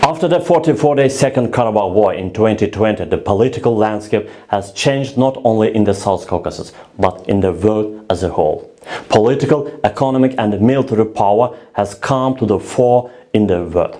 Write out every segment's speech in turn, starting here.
After the 44-day Second Karabakh War in 2020, the political landscape has changed not only in the South Caucasus, but in the world as a whole. Political, economic and military power has come to the fore in the world.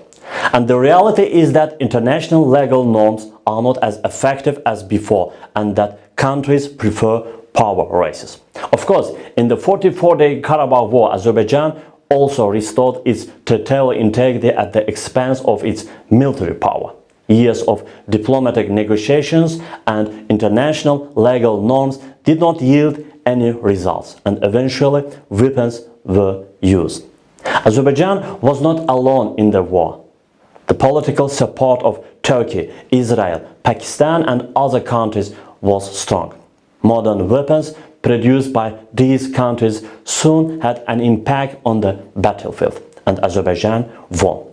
And the reality is that international legal norms are not as effective as before, and that countries prefer power races. Of course, in the 44-day Karabakh War, Azerbaijan also restored its territorial integrity at the expense of its military power. Years of diplomatic negotiations and international legal norms did not yield any results, and eventually weapons were used. Azerbaijan was not alone in the war. The political support of Turkey, Israel, Pakistan and other countries was strong. Modern weapons produced by these countries soon had an impact on the battlefield, and Azerbaijan won.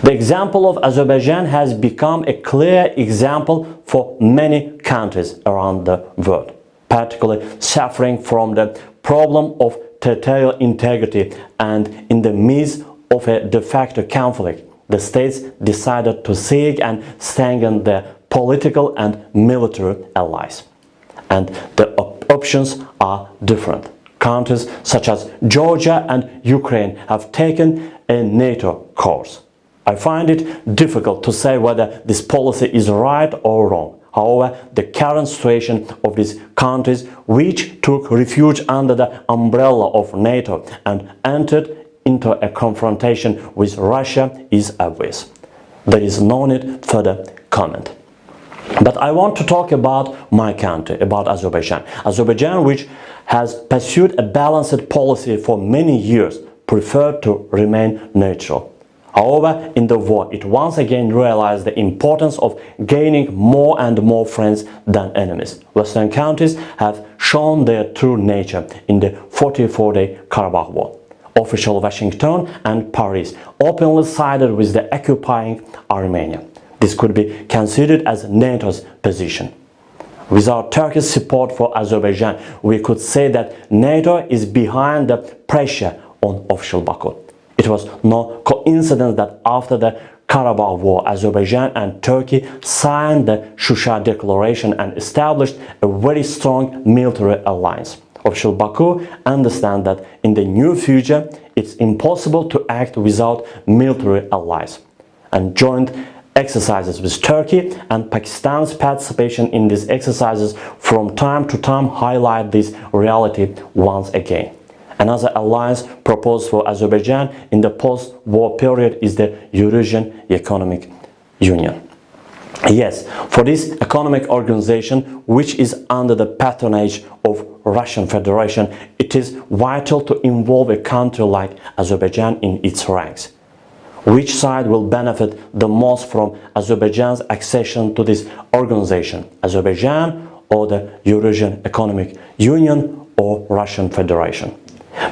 The example of Azerbaijan has become a clear example for many countries around the world, particularly suffering from the problem of territorial integrity, and in the midst of a de facto conflict, the states decided to seek and strengthen their political and military allies. And the options are different. Countries such as Georgia and Ukraine have taken a NATO course. I find it difficult to say whether this policy is right or wrong. However, the current situation of these countries, which took refuge under the umbrella of NATO and entered into a confrontation with Russia, is obvious. There is no need further comment. But I want to talk about my country, about Azerbaijan. Azerbaijan, which has pursued a balanced policy for many years, preferred to remain neutral. However, in the war, it once again realized the importance of gaining more and more friends than enemies. Western countries have shown their true nature in the 44-day Karabakh War. Official Washington and Paris openly sided with the occupying Armenia. This could be considered as NATO's position. Without Turkey's support for Azerbaijan, we could say that NATO is behind the pressure on official Baku. It was no coincidence that after the Karabakh War, Azerbaijan and Turkey signed the Shusha Declaration and established a very strong military alliance. Official Baku understands that in the near future it's impossible to act without military allies, and joint exercises with Turkey and Pakistan's participation in these exercises from time to time highlight this reality once again. Another alliance proposed for Azerbaijan in the post-war period is the Eurasian Economic Union. Yes, for this economic organization, which is under the patronage of Russian Federation, it is vital to involve a country like Azerbaijan in its ranks. Which side will benefit the most from Azerbaijan's accession to this organization? Azerbaijan or the Eurasian Economic Union or Russian Federation?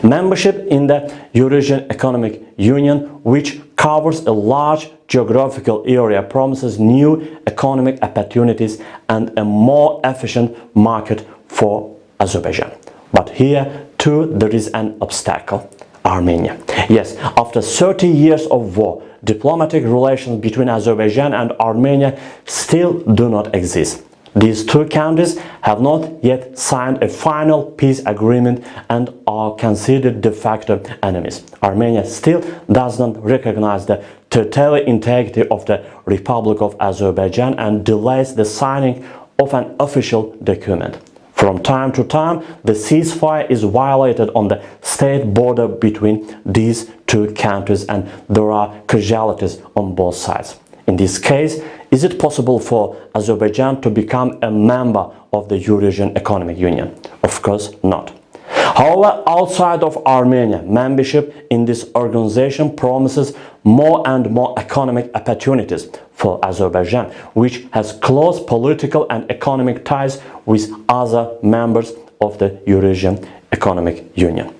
Membership in the Eurasian Economic Union, which covers a large geographical area, promises new economic opportunities and a more efficient market for Azerbaijan. But here too there is an obstacle: Armenia. Yes, after 30 years of war, diplomatic relations between Azerbaijan and Armenia still do not exist. These two countries have not yet signed a final peace agreement and are considered de facto enemies. Armenia still does not recognize the territorial integrity of the Republic of Azerbaijan and delays the signing of an official document. From time to time, the ceasefire is violated on the state border between these two countries, and there are casualties on both sides. In this case, is it possible for Azerbaijan to become a member of the Eurasian Economic Union? Of course not. However, outside of Armenia, membership in this organization promises more and more economic opportunities for Azerbaijan, which has close political and economic ties with other members of the Eurasian Economic Union.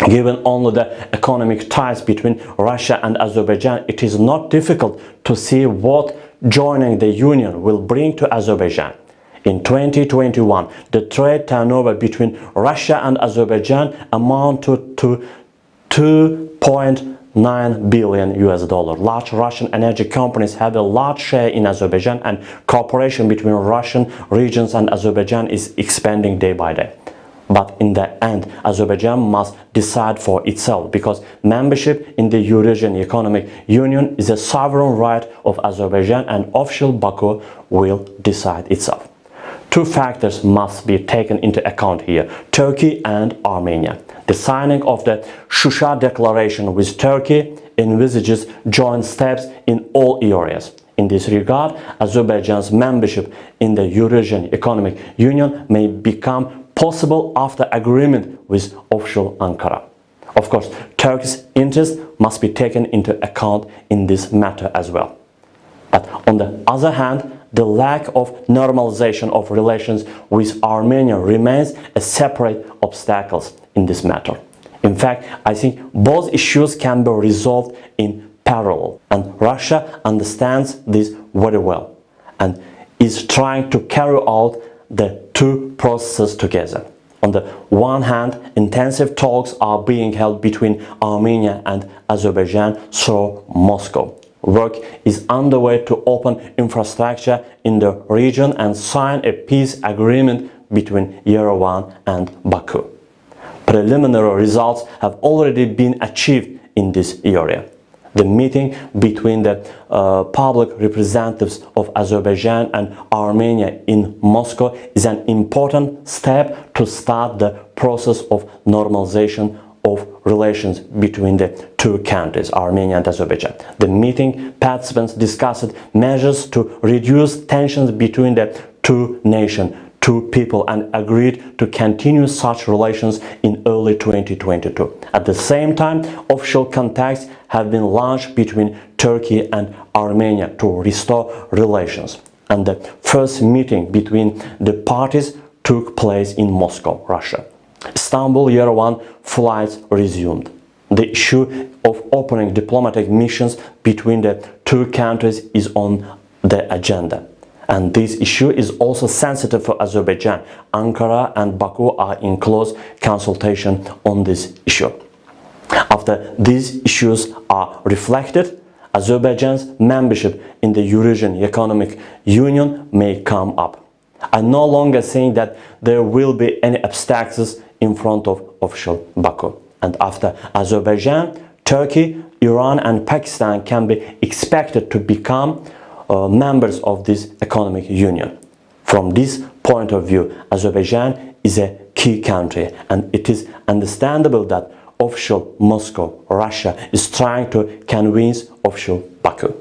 Given only the economic ties between Russia and Azerbaijan, it is not difficult to see what joining the Union will bring to Azerbaijan. In 2021, the trade turnover between Russia and Azerbaijan amounted to $2.9 $9 billion. Large Russian energy companies have a large share in Azerbaijan, and cooperation between Russian regions and Azerbaijan is expanding day by day. But in the end, Azerbaijan must decide for itself, because membership in the Eurasian Economic Union is a sovereign right of Azerbaijan, and official Baku will decide itself. Two factors must be taken into account here: Turkey and Armenia. The signing of the Shusha Declaration with Turkey envisages joint steps in all areas. In this regard, Azerbaijan's membership in the Eurasian Economic Union may become possible after agreement with official Ankara. Of course, Turkey's interest must be taken into account in this matter as well. But on the other hand, the lack of normalization of relations with Armenia remains a separate obstacle in this matter. In fact, I think both issues can be resolved in parallel, and Russia understands this very well and is trying to carry out the two processes together. On the one hand, intensive talks are being held between Armenia and Azerbaijan through Moscow. Work is underway to open infrastructure in the region and sign a peace agreement between Yerevan and Baku. Preliminary results have already been achieved in this area. The meeting between the public representatives of Azerbaijan and Armenia in Moscow is an important step to start the process of normalization of relations between the two countries, Armenia and Azerbaijan. The meeting participants discussed measures to reduce tensions between the two nations, two people, and agreed to continue such relations in early 2022. At the same time, official contacts have been launched between Turkey and Armenia to restore relations. And the first meeting between the parties took place in Moscow, Russia. Istanbul-Yerevan flights resumed. The issue of opening diplomatic missions between the two countries is on the agenda. And this issue is also sensitive for Azerbaijan. Ankara and Baku are in close consultation on this issue. After these issues are reflected, Azerbaijan's membership in the Eurasian Economic Union may come up. I'm no longer saying that there will be any obstacles in front of official Baku. And after Azerbaijan, Turkey, Iran and Pakistan can be expected to become members of this economic union. From this point of view, Azerbaijan is a key country, and it is understandable that official Moscow, Russia, is trying to convince official Baku.